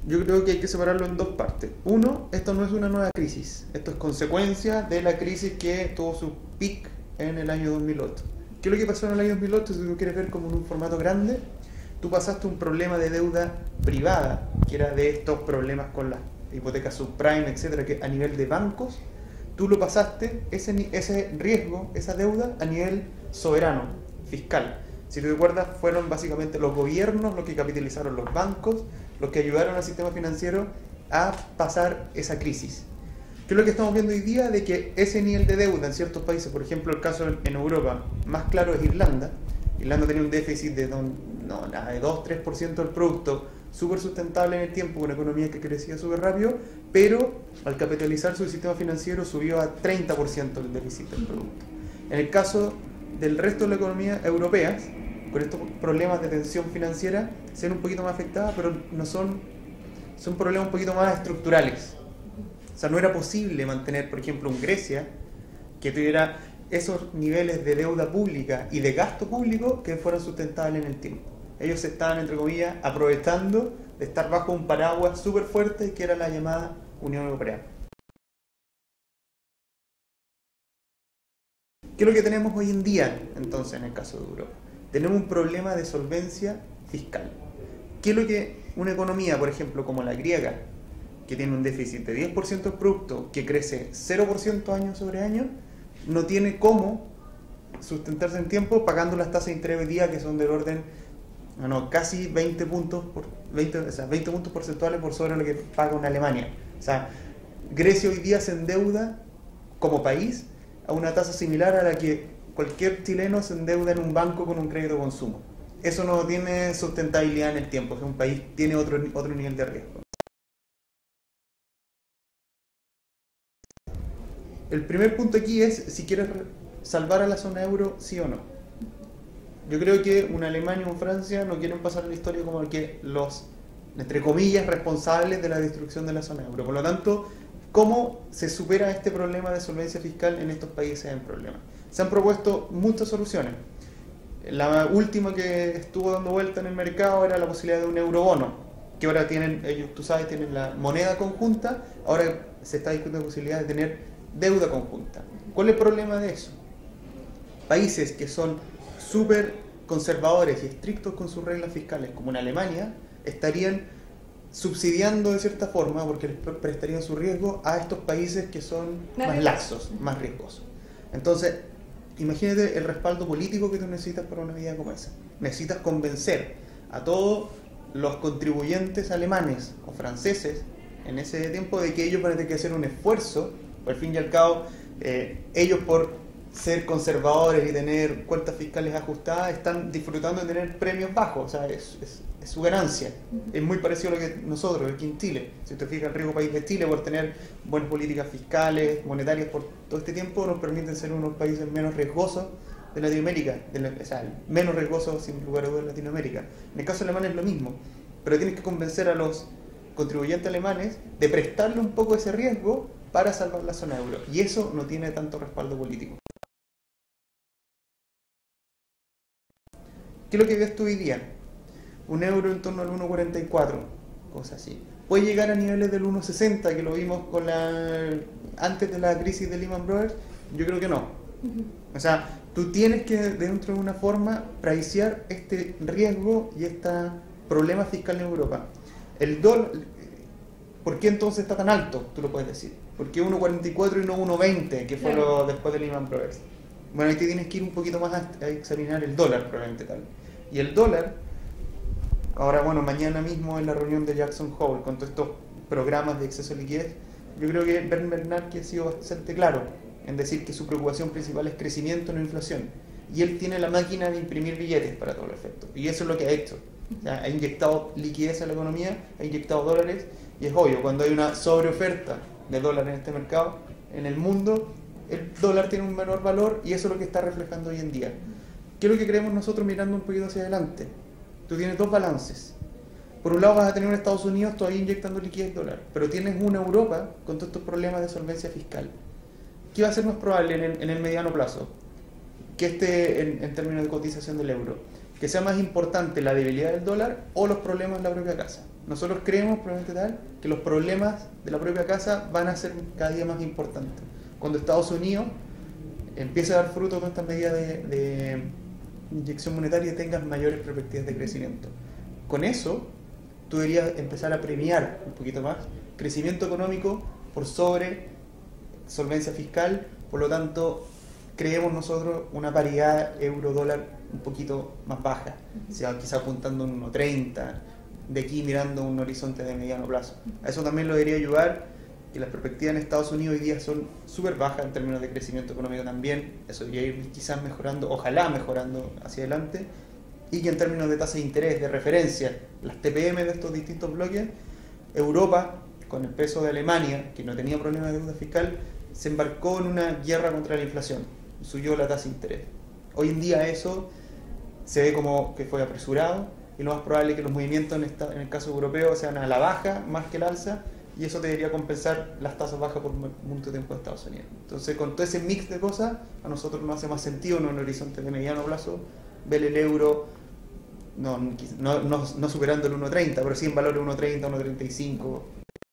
Yo creo que hay que separarlo en dos partes. Uno, esto no es una nueva crisis. Esto es consecuencia de la crisis que tuvo su peak en el año 2008. ¿Qué es lo que pasó en el año 2008? Si tú quieres ver como en un formato grande, tú pasaste un problema de deuda privada, que era de estos problemas con las hipotecas subprime, etcétera, que a nivel de bancos, tú lo pasaste, ese riesgo, esa deuda, a nivel soberano, fiscal. Si te recuerdas, fueron básicamente los gobiernos los que capitalizaron los bancos, los que ayudaron al sistema financiero a pasar esa crisis. ¿Qué es lo que estamos viendo hoy día? De que ese nivel de deuda en ciertos países, por ejemplo el caso en Europa, más claro es Irlanda. Irlanda tenía un déficit de 2-3% del producto, súper sustentable en el tiempo, una economía que crecía súper rápido, pero al capitalizar su sistema financiero subió a 30% el déficit del producto. En el caso del resto de la economía europea, con estos problemas de tensión financiera, se ven un poquito más afectadas, pero no son problemas un poquito más estructurales. O sea, no era posible mantener, por ejemplo, en Grecia, que tuviera esos niveles de deuda pública y de gasto público que fueran sustentables en el tiempo. Ellos se estaban, entre comillas, aprovechando de estar bajo un paraguas súper fuerte que era la llamada Unión Europea. ¿Qué es lo que tenemos hoy en día, entonces, en el caso de Europa? Tenemos un problema de solvencia fiscal. ¿Qué es lo que una economía, por ejemplo, como la griega, que tiene un déficit de 10% del producto, que crece 0% año sobre año, no tiene cómo sustentarse en tiempo pagando las tasas de interés hoy día que son del orden casi 20 puntos porcentuales por sobre lo que paga una Alemania? O sea, Grecia hoy día se endeuda como país a una tasa similar a la que cualquier chileno se endeuda en un banco con un crédito de consumo. Eso no tiene sustentabilidad en el tiempo, o sea, un país tiene otro nivel de riesgo. El primer punto aquí es si quieres salvar a la zona euro, sí o no. Yo creo que una Alemania o una Francia no quieren pasar la historia como que los, entre comillas, responsables de la destrucción de la zona euro. Por lo tanto, ¿cómo se supera este problema de solvencia fiscal en estos países en problema? Se han propuesto muchas soluciones. La última que estuvo dando vuelta en el mercado era la posibilidad de un eurobono, que ahora tienen, ellos, tú sabes, tienen la moneda conjunta, ahora se está discutiendo la posibilidad de tener deuda conjunta. ¿Cuál es el problema de eso? Países que son súper conservadores y estrictos con sus reglas fiscales, como en Alemania, estarían subsidiando de cierta forma, porque les prestarían su riesgo a estos países que son más laxos, más riesgosos. Entonces, imagínate el respaldo político que tú necesitas para una medida como esa. Necesitas convencer a todos los contribuyentes alemanes o franceses en ese tiempo de que ellos van a tener que hacer un esfuerzo, al fin y al cabo, ellos por ser conservadores y tener cuentas fiscales ajustadas están disfrutando de tener premios bajos, o sea, es su ganancia. Es muy parecido a lo que nosotros aquí en Chile. Si te fijas, el rico país de Chile, por tener buenas políticas fiscales, monetarias por todo este tiempo, nos permiten ser unos países menos riesgosos de Latinoamérica, o sea, menos riesgosos sin lugar a dudas de Latinoamérica. En el caso alemán es lo mismo, pero tienes que convencer a los contribuyentes alemanes de prestarle un poco ese riesgo para salvar la zona euro, y eso no tiene tanto respaldo político. ¿Qué es lo que ves tú hoy día? Un euro en torno al 1,44, cosas así. ¿Puede llegar a niveles del 1,60 que lo vimos con antes de la crisis de Lehman Brothers? Yo creo que no. O sea, tú tienes que, dentro de una forma, pricear este riesgo y este problema fiscal en Europa. El dólar, ¿por qué entonces está tan alto? Tú lo puedes decir. ¿Por qué 1,44 y no 1,20, que fue lo después de Lehman Brothers? Bueno, ahí te tienes que ir un poquito más a examinar el dólar, probablemente tal. Y el dólar, ahora bueno, mañana mismo en la reunión de Jackson Hole, con todos estos programas de exceso de liquidez, yo creo que Bernd Bernanke ha sido bastante claro en decir que su preocupación principal es crecimiento, no inflación. Y él tiene la máquina de imprimir billetes para todo el efecto. Y eso es lo que ha hecho. O sea, ha inyectado liquidez a la economía, ha inyectado dólares, y es obvio, cuando hay una sobreoferta de dólares en este mercado, en el mundo, el dólar tiene un menor valor y eso es lo que está reflejando hoy en día. ¿Qué es lo que creemos nosotros mirando un poquito hacia adelante? Tú tienes dos balances. Por un lado vas a tener un Estados Unidos todavía inyectando liquidez dólar, pero tienes una Europa con todos estos problemas de solvencia fiscal. ¿Qué va a ser más probable en el mediano plazo? Que esté en términos de cotización del euro, que sea más importante la debilidad del dólar o los problemas de la propia casa. Nosotros creemos, probablemente tal, que los problemas de la propia casa van a ser cada día más importantes. Cuando Estados Unidos empiece a dar fruto con esta medida de inyección monetaria y tengas mayores perspectivas de crecimiento. Con eso, tú deberías empezar a premiar un poquito más crecimiento económico por sobre solvencia fiscal. Por lo tanto, creemos nosotros una paridad euro-dólar un poquito más baja, o sea, quizá apuntando un 1.30, de aquí mirando un horizonte de mediano plazo. A eso también lo debería ayudar, que las perspectivas en Estados Unidos hoy día son súper bajas en términos de crecimiento económico también. Eso debería ir quizás mejorando, ojalá mejorando hacia adelante, y que en términos de tasa de interés, de referencia, las TPM de estos distintos bloques, Europa, con el peso de Alemania, que no tenía problemas de deuda fiscal, se embarcó en una guerra contra la inflación, subió la tasa de interés. Hoy en día eso se ve como que fue apresurado, y lo más probable es que los movimientos en el caso europeo sean a la baja más que el alza, y eso debería compensar las tasas bajas por mucho tiempo de Estados Unidos. Entonces, con todo ese mix de cosas, a nosotros nos hace más sentido, no en un horizonte de mediano plazo, ver el euro no superando el 1.30, pero sí en valores 1.30, 1.35,